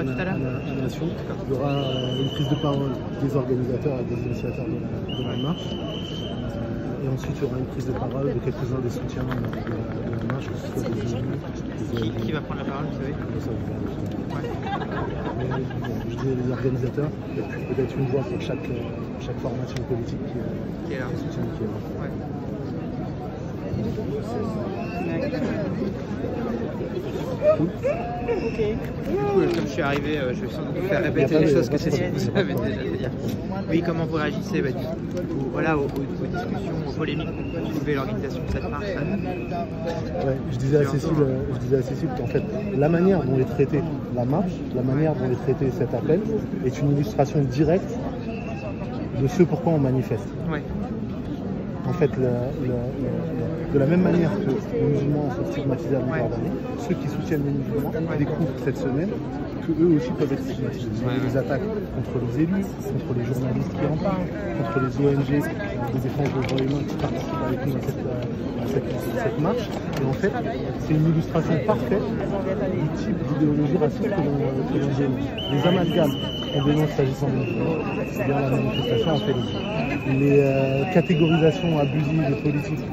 tout à l'heure. à la Nation. Il y aura une prise de parole des organisateurs et des initiateurs de la marche. Et ensuite, il y aura une prise de parole de quelques-uns des soutiens de la marche, que ce soit des élus. Qui va prendre la parole, vous savez? Je dis les organisateurs, et puis peut-être une voix pour chaque formation politique qui est là. Soutient qui est là. Ouais. Ok. Du coup, comme je suis arrivé, je vais sans doute vous faire répéter les choses que vous avez déjà dit. Oui, comment vous réagissez voilà, aux discussions, aux polémiques qu'ont soulevées l'organisation de cette marche? Ouais, je disais à Cécile qu'en fait, la manière dont est traitée la marche, la manière dont est traité cet appel, est une illustration directe de ce pourquoi on manifeste. Ouais. En fait, de la même manière que les musulmans sont stigmatisés à longueur d'année, ceux qui soutiennent les musulmans découvrent cette semaine qu'eux aussi peuvent être stigmatisés. Vous avez des attaques contre les élus, contre les journalistes qui en parlent, contre les ONG de défense des droits humains qui participent avec nous à cette marche. Et en fait, c'est une illustration parfaite du type d'idéologie raciste que l'on dénonce. Les amalgames qu'on dénonce s'agissant des musulmans, c'est bien la manifestation en fait. Les catégorisations abusives et politiques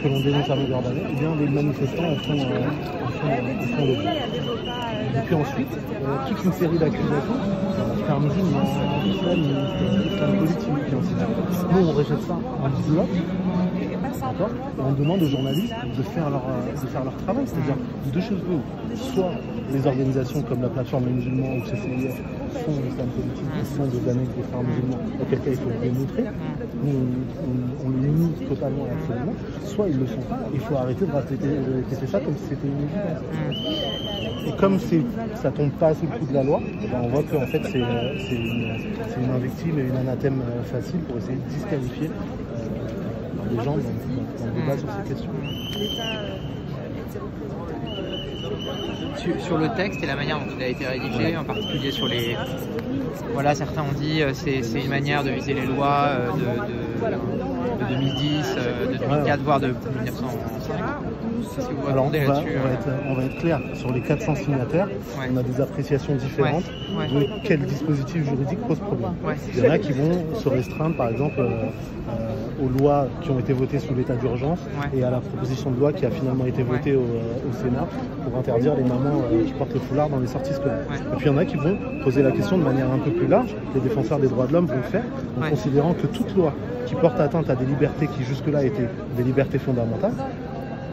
que l'on dénonce à longueur d'année, eh bien les manifestants en font l'objet. Et puis ensuite, toute une série d'accusations, termes musulmans, islam politique, et ainsi de suite. Nous, on rejette ça en bloc. On demande aux journalistes de faire leur travail, c'est-à-dire deux choses l'une. Soit les organisations comme la plateforme des musulmans ou CCIF font l'islam politique, font des années des frères musulmans, auquel cas il faut le démontrer. Nous, on les nie totalement et absolument. Soit ils ne le font pas, il faut arrêter de répéter ça comme si c'était une évidence. Et comme ça tombe pas sous le coup de la loi, ben on voit qu'en fait c'est une invective et une anathème facile pour essayer de disqualifier les gens dans le débat sur ces questions. Sur le texte et la manière dont il a été rédigé, en particulier sur les... Voilà, certains ont dit c'est une manière de viser les lois de 2010, de 2004, voire de 1905. Alors on va être clair, sur les 400 signataires, on a des appréciations différentes de quel dispositif juridique pose problème. Il y en a qui vont se restreindre par exemple aux lois qui ont été votées sous l'état d'urgence et à la proposition de loi qui a finalement été votée au Sénat pour interdire les mamans qui portent le foulard dans les sorties scolaires. Et puis il y en a qui vont poser la question de manière un peu plus large, les défenseurs des droits de l'homme vont le faire, en considérant que toute loi qui porte atteinte à des libertés qui jusque-là étaient des libertés fondamentales,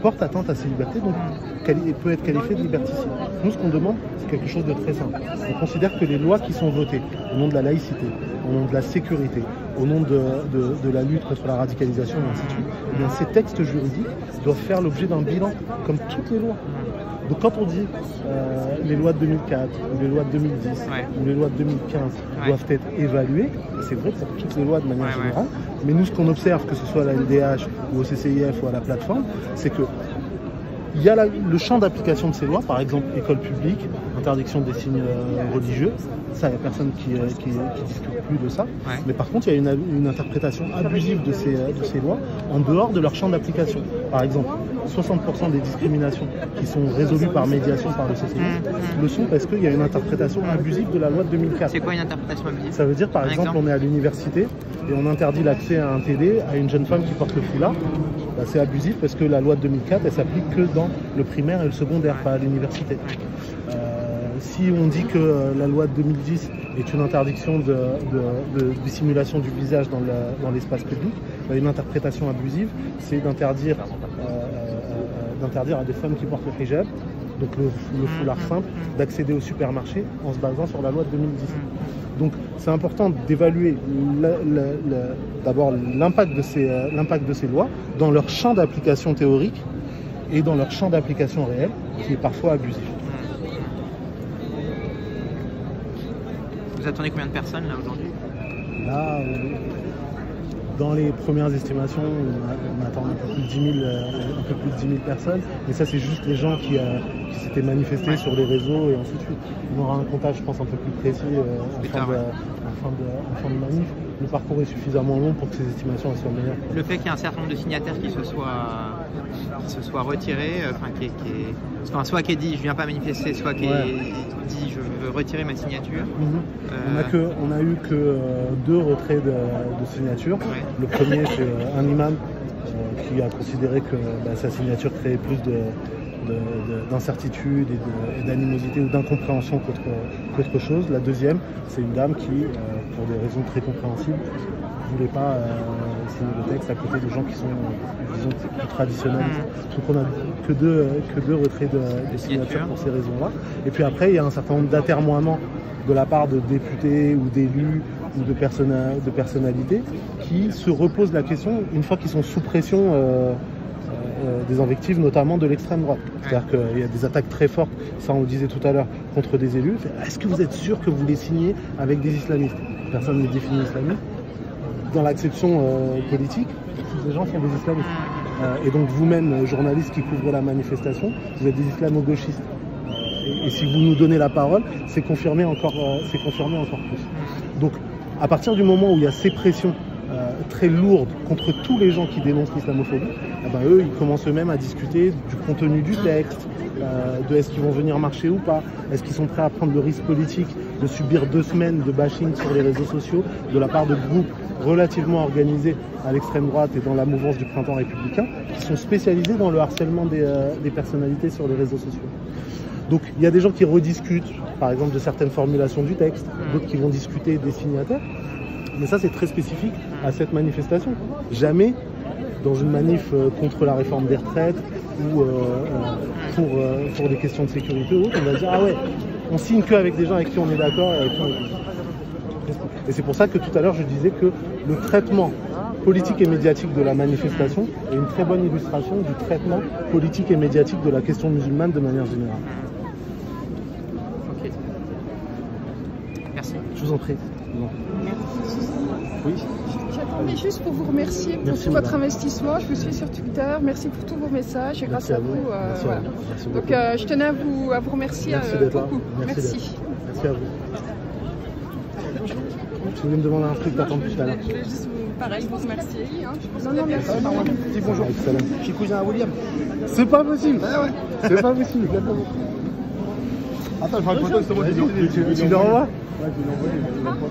porte atteinte à ces libertés, donc peut être qualifiée de liberticide. Nous, ce qu'on demande, c'est quelque chose de très simple. On considère que les lois qui sont votées au nom de la laïcité, au nom de la sécurité, au nom de la lutte contre la radicalisation, et ainsi de suite, eh bien, ces textes juridiques doivent faire l'objet d'un bilan, comme toutes les lois. Donc quand on dit les lois de 2004, ou les lois de 2010, ou les lois de 2015 doivent être évaluées, c'est vrai pour toutes les lois de manière générale, mais nous ce qu'on observe, que ce soit à la LDH ou au CCIF ou à la plateforme, c'est que il y a le champ d'application de ces lois, par exemple école publique, interdiction des signes religieux, ça il n'y a personne qui discute plus de ça, mais par contre il y a une interprétation abusive de ces lois en dehors de leur champ d'application. Par exemple, 60% des discriminations qui sont résolues par médiation par le CCIF le sont parce qu'il y a une interprétation abusive de la loi de 2004. C'est quoi une interprétation abusive? Ça veut dire par exemple on est à l'université et on interdit l'accès à un TD à une jeune femme qui porte le foulard. Bah, c'est abusif parce que la loi de 2004 elle s'applique que dans le primaire et le secondaire, pas à l'université. Si on dit que la loi de 2010 est une interdiction de dissimulation du visage dans l'espace public, bah, une interprétation abusive, c'est d'interdire à des femmes qui portent le hijab, donc le foulard simple, d'accéder au supermarché en se basant sur la loi de 2010. Donc c'est important d'évaluer d'abord l'impact de ces lois dans leur champ d'application théorique et dans leur champ d'application réel, qui est parfois abusif. Vous attendez combien de personnes là aujourd'hui? Là, dans les premières estimations, on attend un peu plus de 10 000 personnes, mais ça c'est juste les gens qui s'étaient manifestés sur les réseaux et ainsi de suite. On aura un comptage, je pense, un peu plus précis en fin de manif. le parcours est suffisamment long pour que ces estimations soient meilleures. Le fait qu'il y ait un certain nombre de signataires qui se soient retirés, soit qui ait dit je viens pas manifester, soit qui ait dit je veux retirer ma signature. On a eu que 2 retraits de signatures. Le premier c'est un imam qui a considéré que sa signature créait plus d'incertitude et d'animosité ou d'incompréhension qu'autre chose. La deuxième, c'est une dame qui, pour des raisons très compréhensibles, ne voulait pas signer le texte à côté de gens qui sont, disons, plus traditionnalistes. Donc on a que deux retraits de signatures pour ces raisons-là. Et puis après, il y a un certain nombre d'atermoiements de la part de députés ou d'élus ou de personnalités qui se reposent la question, une fois qu'ils sont sous pression des invectives, notamment de l'extrême droite. C'est-à-dire qu'il y a des attaques très fortes, ça on le disait tout à l'heure, contre des élus. Est-ce que vous êtes sûr que vous les signez avec des islamistes? Personne ne définit islamiste. Dans l'acception politique, ces gens sont des islamistes. Et donc vous-même, journaliste qui couvrez la manifestation, vous êtes des islamo-gauchistes. Et si vous nous donnez la parole, c'est confirmé encore plus. Donc à partir du moment où il y a ces pressions très lourdes contre tous les gens qui dénoncent l'islamophobie, eux, ils commencent eux-mêmes à discuter du contenu du texte, de est-ce qu'ils vont venir marcher ou pas, est-ce qu'ils sont prêts à prendre le risque politique de subir 2 semaines de bashing sur les réseaux sociaux de la part de groupes relativement organisés à l'extrême droite et dans la mouvance du printemps républicain, qui sont spécialisés dans le harcèlement des personnalités sur les réseaux sociaux. Donc il y a des gens qui rediscutent, par exemple, de certaines formulations du texte, d'autres qui vont discuter des signataires. Mais ça, c'est très spécifique à cette manifestation. Jamais, dans une manif contre la réforme des retraites ou pour des questions de sécurité ou autre, on va dire « Ah ouais, on signe qu'avec des gens avec qui on est d'accord. » Et c'est pour ça que tout à l'heure, je disais que le traitement politique et médiatique de la manifestation est une très bonne illustration du traitement politique et médiatique de la question musulmane de manière générale. Ok. Merci. Je vous en prie. Oui. J'attendais juste pour vous remercier pour tout votre investissement. Je vous suis sur Twitter. Merci pour tous vos messages et grâce à vous. Voilà. Donc je tenais à vous remercier beaucoup. Merci. Merci à vous. Je voulais me demander un truc d'attendre tout à l'heure. Je voulais juste pareil, vous remercier. Non, merci. Dis bonjour. Je suis cousin à William. C'est pas possible. C'est pas possible. Attends, je prends une photo, c'est moi qui l'ai envoyé. Tu l'envoies? Ouais, tu l'as envoyé.